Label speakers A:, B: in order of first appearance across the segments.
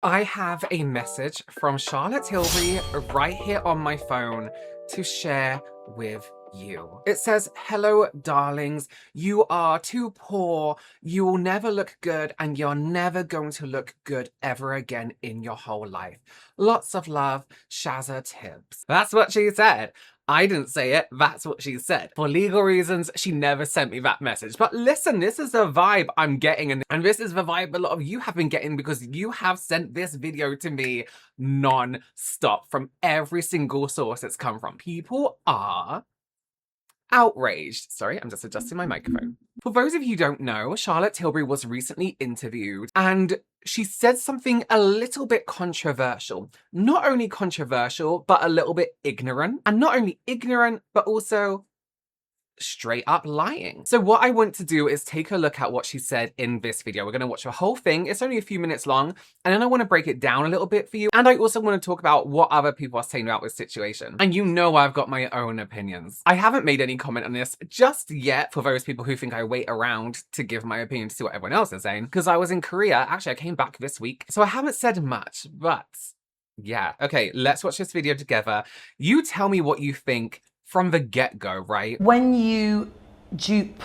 A: I have a message from Charlotte Tilbury right here on my phone to share with you. It says, "Hello, darlings. You are too poor. You will never look good, and you're never going to look good ever again in your whole life. Lots of love, Shazza Tibbs." That's what she said. I didn't say it, that's what she said. For legal reasons, she never sent me that message. But listen, this is the vibe I'm getting, and this is the vibe a lot of you have been getting because you have sent this video to me non-stop from every single source it's come from. People are outraged. Sorry, I'm just adjusting my microphone. For those of you who don't know, Charlotte Tilbury was recently interviewed and she said something a little bit controversial. Not only controversial, but a little bit ignorant. And not only ignorant, but also straight up lying. So what I want to do is take a look at what she said in this video. We're going to watch the whole thing. It's only a few minutes long, and then I want to break it down a little bit for you. And I also want to talk about what other people are saying about this situation. And you know I've got my own opinions. I haven't made any comment on this just yet for those people who think I wait around to give my opinion to see what everyone else is saying, because I was in Korea. Actually, I came back this week, so I haven't said much, but yeah. Okay, let's watch this video together. You tell me what you think from the get-go, right?
B: When you dupe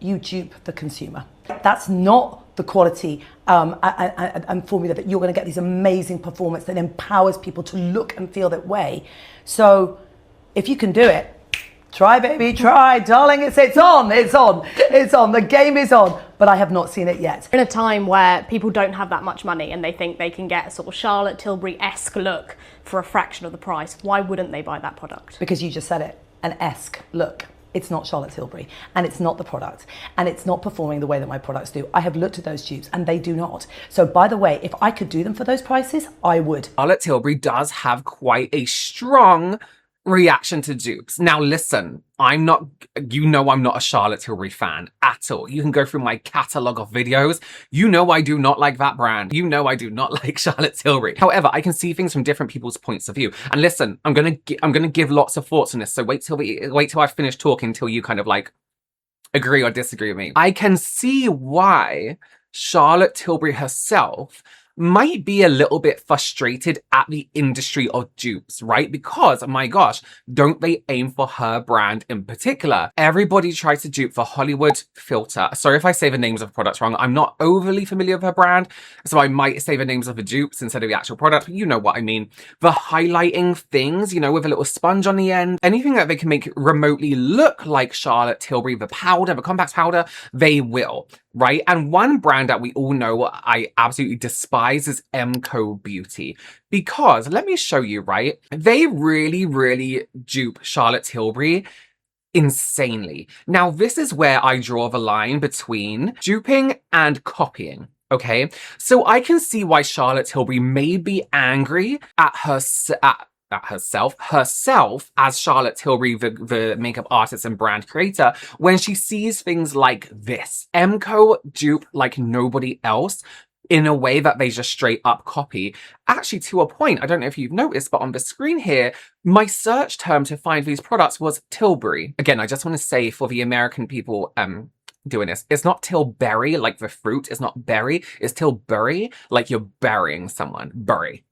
B: the consumer. That's not the quality and formula that you're going to get these amazing performance that empowers people to look and feel that way. So if you can do it, try, baby, try, darling. It's on. The game is on. But I have not seen it yet.
C: In a time where people don't have that much money and they think they can get a sort of Charlotte Tilbury-esque look for a fraction of the price, why wouldn't they buy that product?
B: Because you just said it, an esque look. It's not Charlotte Tilbury, and it's not the product, and it's not performing the way that my products do. I have looked at those dupes and they do not. So by the way, if I could do them for those prices, I would.
A: Charlotte Tilbury does have quite a strong reaction to dupes. Now listen, I'm not a Charlotte Tilbury fan at all. You can go through my catalogue of videos. You know I do not like that brand. You know I do not like Charlotte Tilbury. However, I can see things from different people's points of view. And listen, I'm gonna give lots of thoughts on this. So wait till I finish talking till you kind of like agree or disagree with me. I can see why Charlotte Tilbury herself might be a little bit frustrated at the industry of dupes, right? Because, my gosh, don't they aim for her brand in particular? Everybody tries to dupe for Hollywood filter. Sorry if I say the names of products wrong. I'm not overly familiar with her brand, so I might say the names of the dupes instead of the actual product, but you know what I mean. The highlighting things, you know, with a little sponge on the end, anything that they can make remotely look like Charlotte Tilbury, the powder, the compact powder, they will. Right? And one brand that we all know I absolutely despise is KBeauty. Because, let me show you, right? They really, really dupe Charlotte Tilbury insanely. Now, this is where I draw the line between duping and copying. Okay? So I can see why Charlotte Tilbury may be angry at herself as Charlotte Tilbury, the makeup artist and brand creator, when she sees things like this. MCO dupe like nobody else in a way that they just straight up copy. Actually, to a point, I don't know if you've noticed, but on the screen here, my search term to find these products was Tilbury. Again, I just want to say for the American people doing this, it's not Tilbury like the fruit, it's not berry, it's Tilbury like you're burying someone. Bury.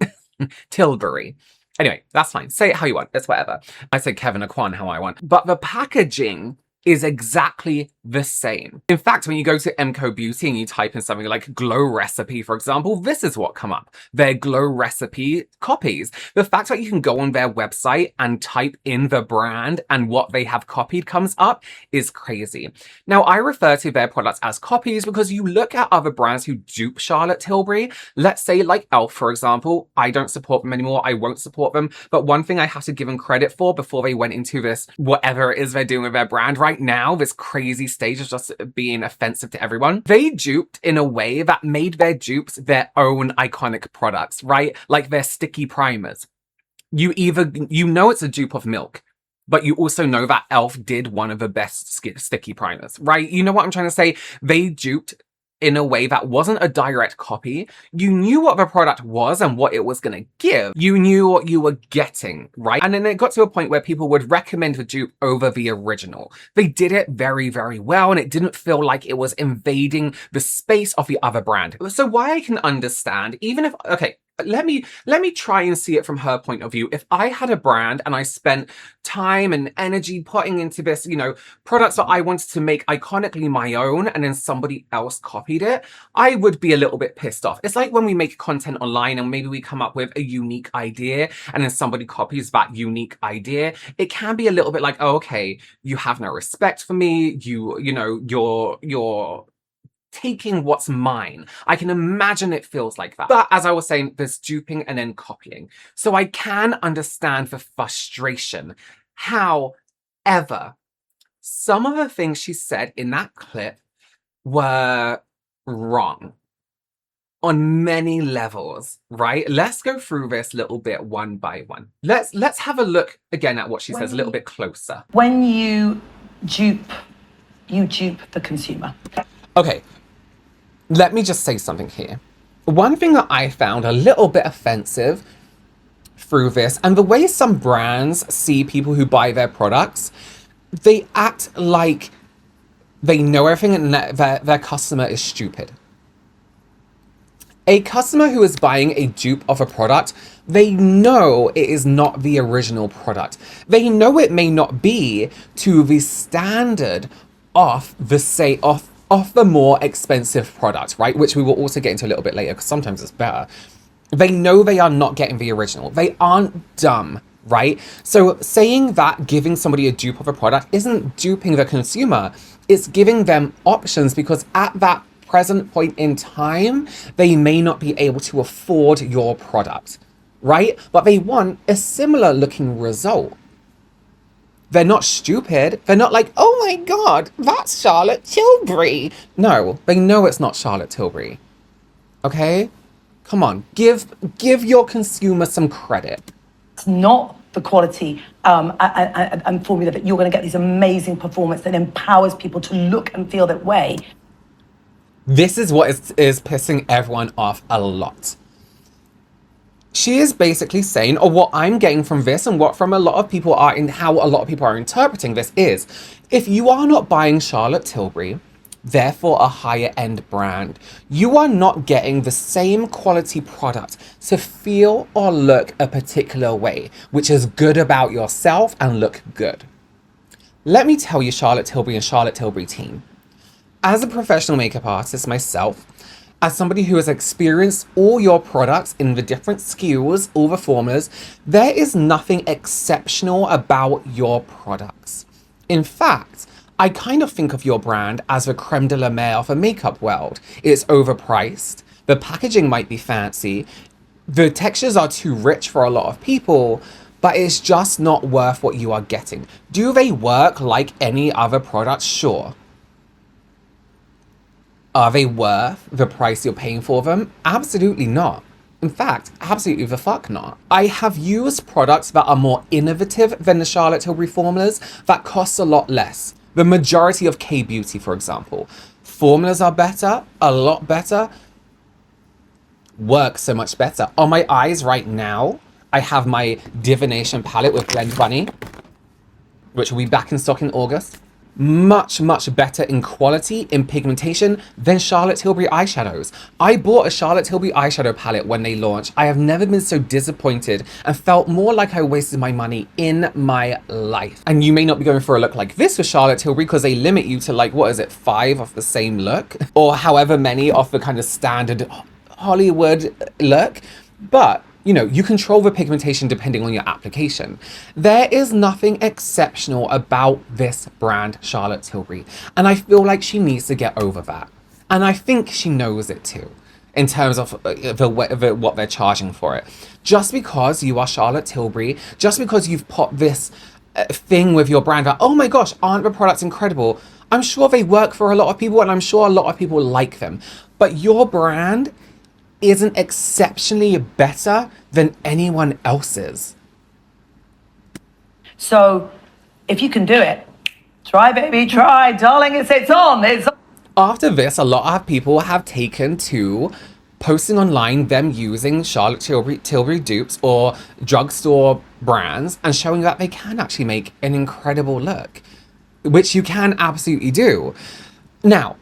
A: Tilbury. Anyway, that's fine. Say it how you want. It's whatever. I say Kevin Aquan how I want. But the packaging is exactly the same. In fact, when you go to KBeauty and you type in something like glow recipe, for example, this is what come up. Their glow recipe copies. The fact that you can go on their website and type in the brand and what they have copied comes up is crazy. Now, I refer to their products as copies because you look at other brands who dupe Charlotte Tilbury. Let's say like Elf, for example. I don't support them anymore. I won't support them. But one thing I have to give them credit for before they went into this, whatever it is they're doing with their brand right now, this crazy stage of just being offensive to everyone, they duped in a way that made their dupes their own iconic products, right? Like their sticky primers. You know it's a dupe of Milk, but you also know that Elf did one of the best sticky primers, right? You know what I'm trying to say? They duped in a way that wasn't a direct copy. You knew what the product was and what it was going to give. You knew what you were getting, right? And then it got to a point where people would recommend the dupe over the original. They did it very, very well, and it didn't feel like it was invading the space of the other brand. So why I can understand, even if, okay, let me try and see it from her point of view. If I had a brand and I spent time and energy putting into this, you know, products that I wanted to make iconically my own, and then somebody else copied it, I would be a little bit pissed off. It's like when we make content online and maybe we come up with a unique idea and then somebody copies that unique idea. It can be a little bit like, oh, okay, you have no respect for me. You know, you're taking what's mine. I can imagine it feels like that. But as I was saying, there's duping and then copying. So I can understand the frustration. However, some of the things she said in that clip were wrong on many levels, right? Let's go through this little bit one by one. Let's have a look again at what she says a little bit closer.
B: When you dupe the consumer.
A: Okay, let me just say something here. One thing that I found a little bit offensive through this, and the way some brands see people who buy their products, they act like they know everything and that their customer is stupid. A customer who is buying a dupe of a product, they know it is not the original product. They know it may not be to the standard of the more expensive product, right? Which we will also get into a little bit later because sometimes it's better. They know they are not getting the original. They aren't dumb, right? So saying that giving somebody a dupe of a product isn't duping the consumer. It's giving them options because at that present point in time, they may not be able to afford your product, right? But they want a similar looking result. They're not stupid. They're not like, oh my God, that's Charlotte Tilbury. No, they know it's not Charlotte Tilbury. Okay? Come on, give your consumer some credit.
B: It's not the quality and formula that you're going to get these amazing performance that empowers people to look and feel that way.
A: This is what is pissing everyone off a lot. She is basically saying, or what I'm getting from this and what from a lot of people are in how a lot of people are interpreting this is, if you are not buying Charlotte Tilbury, therefore a higher end brand, you are not getting the same quality product to feel or look a particular way, which is good about yourself and look good. Let me tell you, Charlotte Tilbury and Charlotte Tilbury team, as a professional makeup artist myself, as somebody who has experienced all your products in the different SKUs, all the formulas, there is nothing exceptional about your products. In fact, I kind of think of your brand as the creme de la mer of the makeup world. It's overpriced, the packaging might be fancy, the textures are too rich for a lot of people, but it's just not worth what you are getting. Do they work like any other product? Sure. Are they worth the price you're paying for them? Absolutely not. In fact, absolutely the fuck not. I have used products that are more innovative than the Charlotte Tilbury formulas that cost a lot less. The majority of KBeauty, for example. Formulas are better, a lot better, work so much better. On my eyes right now, I have my Divination palette with Blend Bunny, which will be back in stock in August. Much, much better in quality, in pigmentation than Charlotte Tilbury eyeshadows. I bought a Charlotte Tilbury eyeshadow palette when they launched. I have never been so disappointed and felt more like I wasted my money in my life. And you may not be going for a look like this with Charlotte Tilbury because they limit you to like, what is it, 5 of the same look? Or however many of the kind of standard Hollywood look. But you know, you control the pigmentation depending on your application. There is nothing exceptional about this brand, Charlotte Tilbury. And I feel like she needs to get over that. And I think she knows it too, in terms of what they're charging for it. Just because you are Charlotte Tilbury, just because you've put this thing with your brand that, oh my gosh, aren't the products incredible? I'm sure they work for a lot of people and I'm sure a lot of people like them. But your brand isn't exceptionally better than anyone else's.
B: So if you can do it, try, baby, try. Darling, it's on.
A: After this, a lot of people have taken to posting online them using Charlotte Tilbury dupes or drugstore brands and showing that they can actually make an incredible look, which you can absolutely do. Now,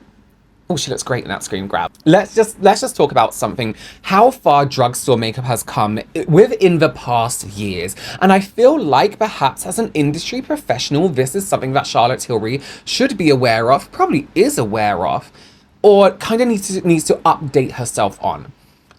A: oh, she looks great in that screen grab. Let's just talk about something, how far drugstore makeup has come within the past years. And I feel like perhaps as an industry professional, this is something that Charlotte Tilbury should be aware of, probably is aware of, or kind of needs to update herself on.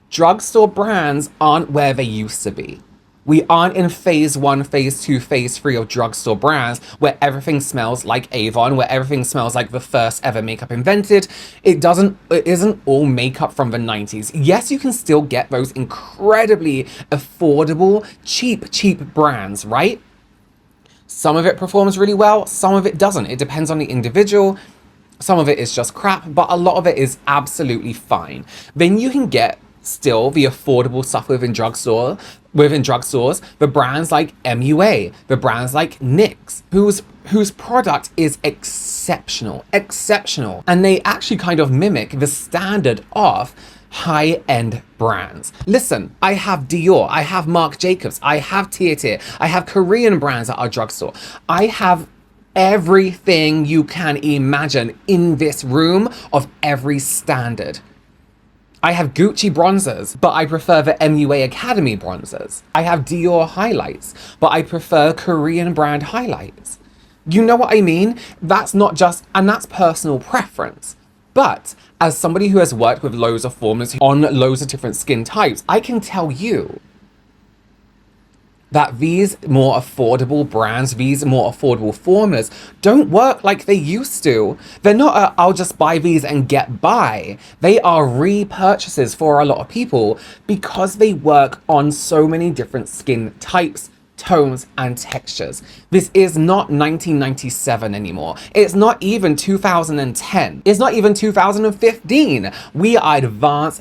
A: Drugstore brands aren't where they used to be. We aren't in phase 1, phase 2, phase 3 of drugstore brands where everything smells like Avon, where everything smells like the first ever makeup invented. It isn't all makeup from the 90s. Yes, you can still get those incredibly affordable, cheap brands, right? Some of it performs really well, some of it doesn't. It depends on the individual. Some of it is just crap, but a lot of it is absolutely fine. Then you can get still the affordable stuff within drugstores, the brands like MUA, the brands like NYX, whose product is exceptional, and they actually kind of mimic the standard of high-end brands. Listen, I have Dior, I have Marc Jacobs, I have Tieter, I have Korean brands at our drugstore. I have everything you can imagine in this room of every standard. I have Gucci bronzers, but I prefer the MUA Academy bronzers. I have Dior highlights, but I prefer Korean brand highlights. You know what I mean? That's not just, and that's personal preference. But as somebody who has worked with loads of formulas on loads of different skin types, I can tell you that these more affordable brands, these more affordable formulas don't work like they used to. They're not I'll just buy these and get by. They are repurchases for a lot of people because they work on so many different skin types, tones, and textures. This is not 1997 anymore. It's not even 2010. It's not even 2015. We are advanced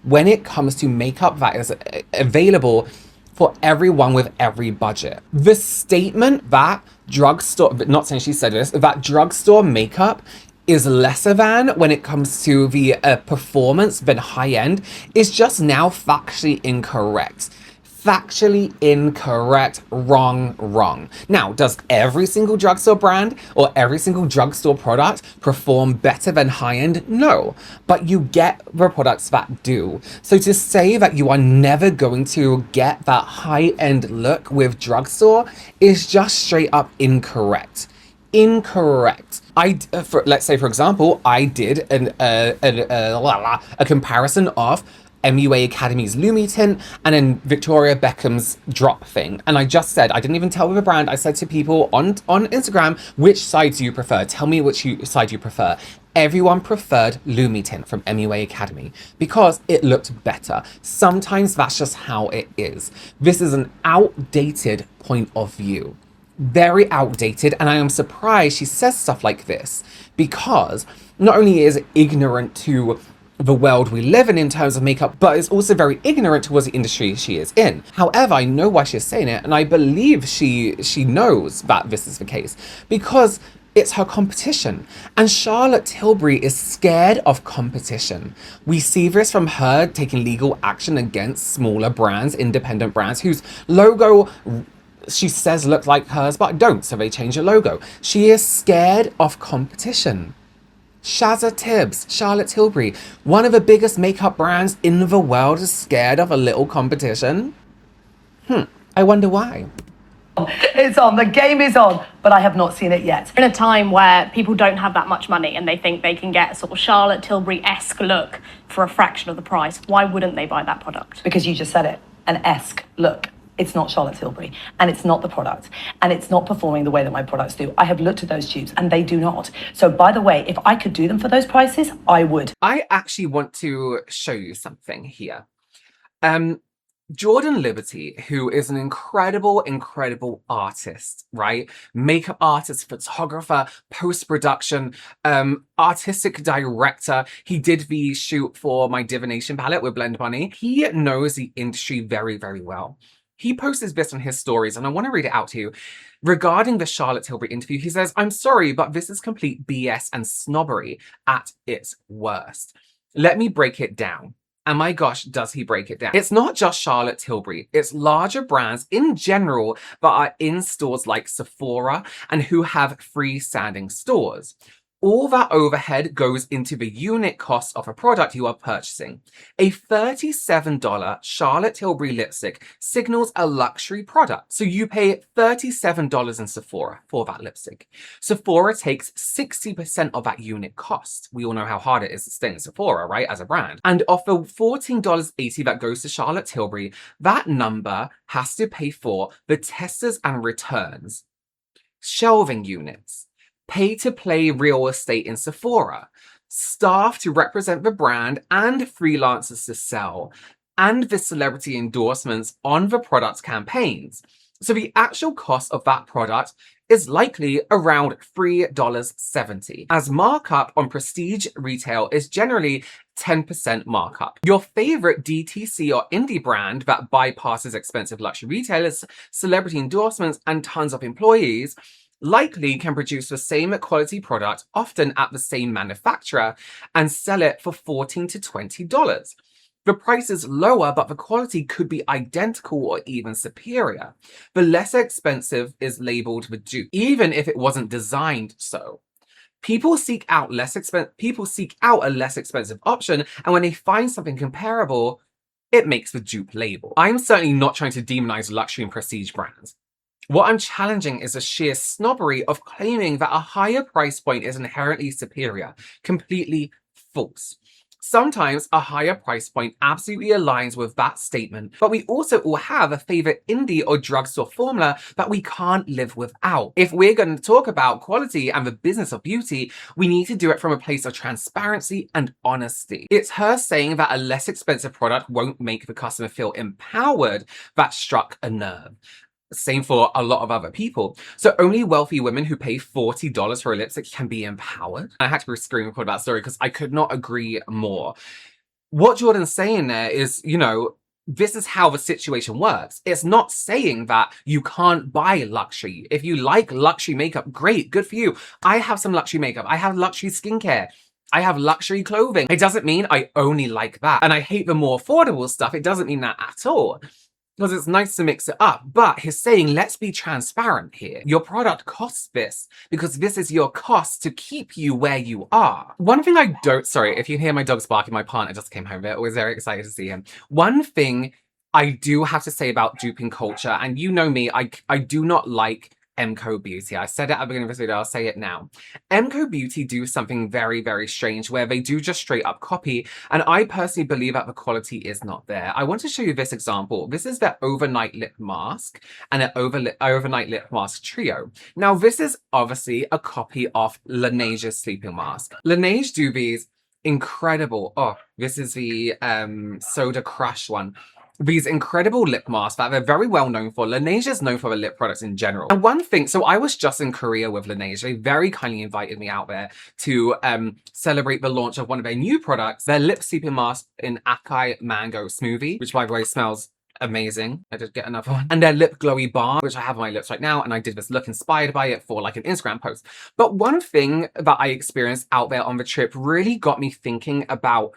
A: when it comes to makeup that is available for everyone with every budget. The statement that drugstore, not saying she said this, that drugstore makeup is lesser than when it comes to the performance than high end is just now factually incorrect. Factually incorrect, wrong. Now, does every single drugstore brand or every single drugstore product perform better than high-end? No, but you get the products that do. So to say that you are never going to get that high-end look with drugstore is just straight up incorrect. Let's say, for example, I did a comparison of MUA Academy's Lumi Tint and then Victoria Beckham's drop thing. And I just said, I didn't even tell the brand, I said to people on Instagram, which side do you prefer? Tell me which side you prefer. Everyone preferred Lumi Tint from MUA Academy because it looked better. Sometimes that's just how it is. This is an outdated point of view. Very outdated, and I am surprised she says stuff like this because not only is it ignorant to the world we live in terms of makeup, but is also very ignorant towards the industry she is in. However, I know why she's saying it, and I believe she knows that this is the case because it's her competition. And Charlotte Tilbury is scared of competition. We see this from her taking legal action against smaller brands, independent brands, whose logo she says look like hers, but don't, so they change the logo. She is scared of competition. Shazza Tibbs, Charlotte Tilbury, one of the biggest makeup brands in the world, is scared of a little competition? I wonder why.
B: It's on, the game is on, but I have not seen it yet.
C: In a time where people don't have that much money and they think they can get a sort of Charlotte Tilbury-esque look for a fraction of the price, why wouldn't they buy that product?
B: Because you just said it, an esque look. It's not Charlotte Tilbury, and it's not the product, and it's not performing the way that my products do. I have looked at those tubes, and they do not. So, by the way, if I could do them for those prices, I would.
A: I actually want to show you something here. Jordan Liberty, who is an incredible artist, right? Makeup artist, photographer, post-production, artistic director. He did the shoot for my divination palette with Blend Bunny. He knows the industry very well. He posted this on his stories, and I want to read it out to you. Regarding the Charlotte Tilbury interview, he says, "I'm sorry, but this is complete BS and snobbery at its worst. Let me break it down." And my gosh, does he break it down. It's not just Charlotte Tilbury, it's larger brands in general that are in stores like Sephora and who have freestanding stores. All that overhead goes into the unit cost of a product you are purchasing. A $37 Charlotte Tilbury lipstick signals a luxury product. So you pay $37 in Sephora for that lipstick. Sephora takes 60% of that unit cost. We all know how hard it is to stay in Sephora, right, as a brand. And of the $14.80 that goes to Charlotte Tilbury, that number has to pay for the testers and returns, shelving units, pay-to-play real estate in Sephora, staff to represent the brand and freelancers to sell, and the celebrity endorsements on the product campaigns. So the actual cost of that product is likely around $3.70, as markup on prestige retail is generally 10% markup. Your favorite DTC or indie brand that bypasses expensive luxury retailers, celebrity endorsements, and tons of employees likely can produce the same quality product, often at the same manufacturer, and sell it for $14 to $20. The price is lower, but the quality could be identical or even superior. The less expensive is labeled the dupe, even if it wasn't designed so. People seek out a less expensive option, and when they find something comparable, it makes the dupe label. I'm certainly not trying to demonize luxury and prestige brands. What I'm challenging is the sheer snobbery of claiming that a higher price point is inherently superior. Completely false. Sometimes a higher price point absolutely aligns with that statement, but we also all have a favorite indie or drugstore formula that we can't live without. If we're going to talk about quality and the business of beauty, we need to do it from a place of transparency and honesty. It's her saying that a less expensive product won't make the customer feel empowered that struck a nerve. Same for a lot of other people. So only wealthy women who pay $40 for a lipstick can be empowered. I had to screen record that story because I could not agree more. What Jordan's saying there is, you know, this is how the situation works. It's not saying that you can't buy luxury. If you like luxury makeup, great, good for you. I have some luxury makeup. I have luxury skincare. I have luxury clothing. It doesn't mean I only like that. And I hate the more affordable stuff. It doesn't mean that at all. Because it's nice to mix it up. But he's saying, let's be transparent here. Your product costs this because this is your cost to keep you where you are. One thing I don't, sorry, if you hear my dog's barking, my partner just came home. I was very excited to see him. One thing I do have to say about duping culture, and you know me, I do not like KBeauty. I said it at the beginning of this video, I'll say it now. KBeauty do something very, very strange where they do just straight up copy, and I personally believe that the quality is not there. I want to show you this example. This is their overnight lip mask and an overnight lip mask trio. Now, this is obviously a copy of Laneige's sleeping mask. Laneige do these incredible, oh, this is the Soda Crush one. These incredible lip masks that they're very well known for. Laneige is known for their lip products in general. And one thing, so I was just in Korea with Laneige. They very kindly invited me out there to celebrate the launch of one of their new products, their lip sleeping mask in Acai Mango Smoothie, which by the way smells amazing. I did get another one. And their lip glowy balm, which I have on my lips right now, and I did this look inspired by it for like an Instagram post. But one thing that I experienced out there on the trip really got me thinking about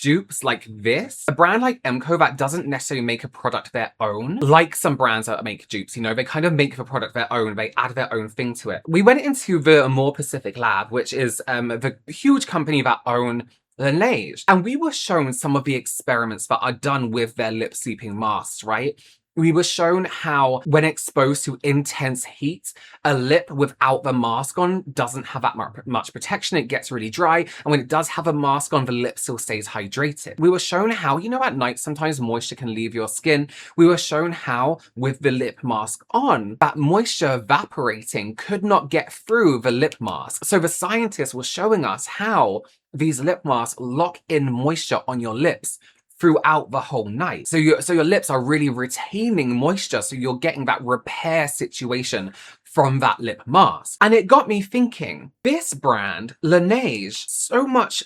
A: dupes like this. A brand like MCO that doesn't necessarily make a product their own, like some brands that make dupes, you know, they kind of make the product their own, they add their own thing to it. We went into the More Pacific Lab, which is the huge company that own Laneige, and we were shown some of the experiments that are done with their lip sleeping masks, right? We were shown how, when exposed to intense heat, a lip without the mask on doesn't have that much protection. It gets really dry. And when it does have a mask on, the lip still stays hydrated. We were shown how, you know, at night, sometimes moisture can leave your skin. We were shown how, with the lip mask on, that moisture evaporating could not get through the lip mask. So the scientists were showing us how these lip masks lock in moisture on your lips throughout the whole night. So your lips are really retaining moisture, so you're getting that repair situation from that lip mask. And it got me thinking, this brand, Laneige, so much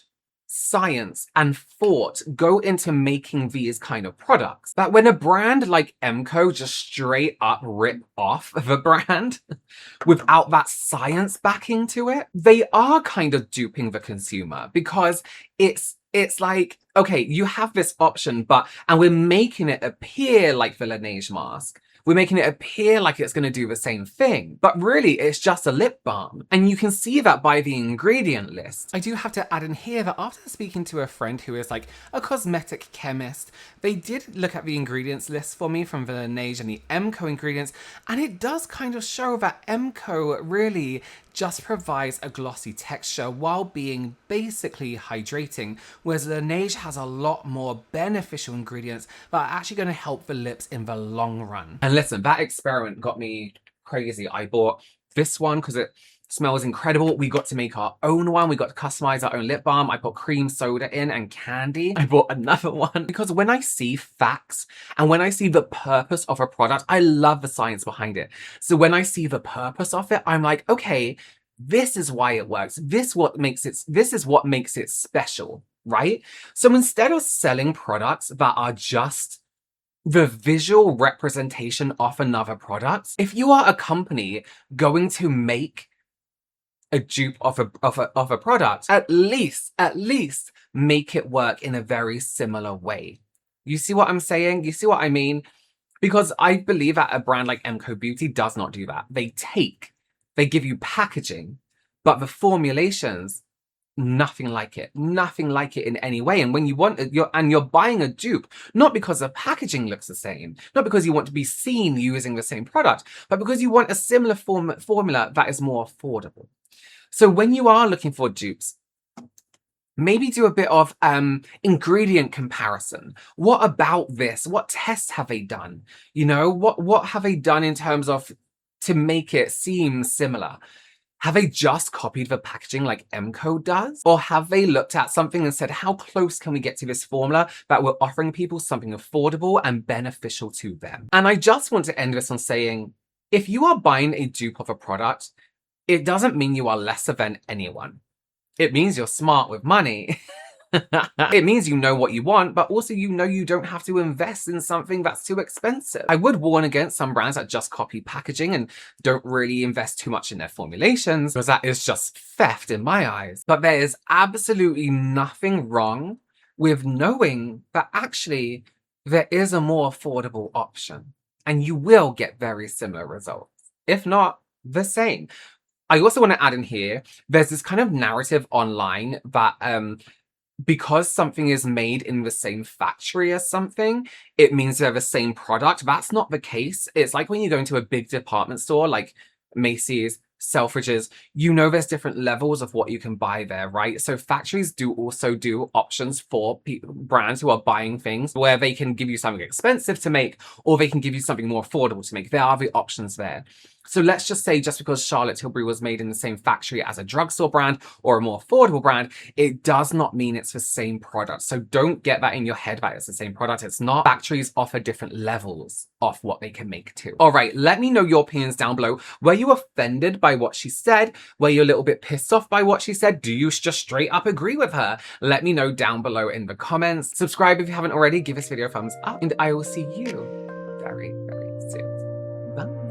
A: science and thought go into making these kind of products. But when a brand like Emco just straight up rip off of a brand without that science backing to it, they are kind of duping the consumer, because it's like, okay, you have this option, and we're making it appear like the Laneige mask. We're making it appear like it's going to do the same thing, but really it's just a lip balm. And you can see that by the ingredient list. I do have to add in here that after speaking to a friend who is like a cosmetic chemist, they did look at the ingredients list for me from the Laneige and the Emco ingredients, and it does kind of show that Emco really just provides a glossy texture while being basically hydrating, whereas Laneige has a lot more beneficial ingredients that are actually going to help the lips in the long run. And listen, that experiment got me crazy. I bought this one because it smells incredible. We got to make our own one. We got to customize our own lip balm. I put cream soda in and candy. I bought another one because when I see facts and when I see the purpose of a product, I love the science behind it. So when I see the purpose of it, I'm like, okay, this is why it works. This is what makes it special, right? So instead of selling products that are just the visual representation of another product, if you are a company going to make a dupe of a product, at least make it work in a very similar way. You see what I'm saying? You see what I mean? Because I believe that a brand like KBeauty does not do that. They give you packaging, but the formulations, nothing like it in any way. And when you want it, you're buying a dupe, not because the packaging looks the same, not because you want to be seen using the same product, but because you want a similar formula that is more affordable. So when you are looking for dupes, maybe do a bit of ingredient comparison. What about this? What tests have they done? You know, what have they done in terms of to make it seem similar? Have they just copied the packaging like Emco does? Or have they looked at something and said, how close can we get to this formula that we're offering people something affordable and beneficial to them? And I just want to end this on saying, if you are buying a dupe of a product, it doesn't mean you are lesser than anyone. It means you're smart with money. It means you know what you want, but also you know you don't have to invest in something that's too expensive. I would warn against some brands that just copy packaging and don't really invest too much in their formulations, because that is just theft in my eyes. But there is absolutely nothing wrong with knowing that actually there is a more affordable option and you will get very similar results, if not the same. I also want to add in here, there's this kind of narrative online that because something is made in the same factory as something, it means they're the same product. That's not the case. It's like when you go into a big department store like Macy's, Selfridges, you know there's different levels of what you can buy there, right? So factories do also do options for brands who are buying things where they can give you something expensive to make, or they can give you something more affordable to make. There are the options there. So let's just say just because Charlotte Tilbury was made in the same factory as a drugstore brand or a more affordable brand, it does not mean it's the same product. So don't get that in your head that it's the same product. It's not. Factories offer different levels of what they can make too. All right, let me know your opinions down below. Were you offended by what she said? Were you a little bit pissed off by what she said? Do you just straight up agree with her? Let me know down below in the comments. Subscribe if you haven't already. Give this video a thumbs up, and I will see you very, very soon. Bye.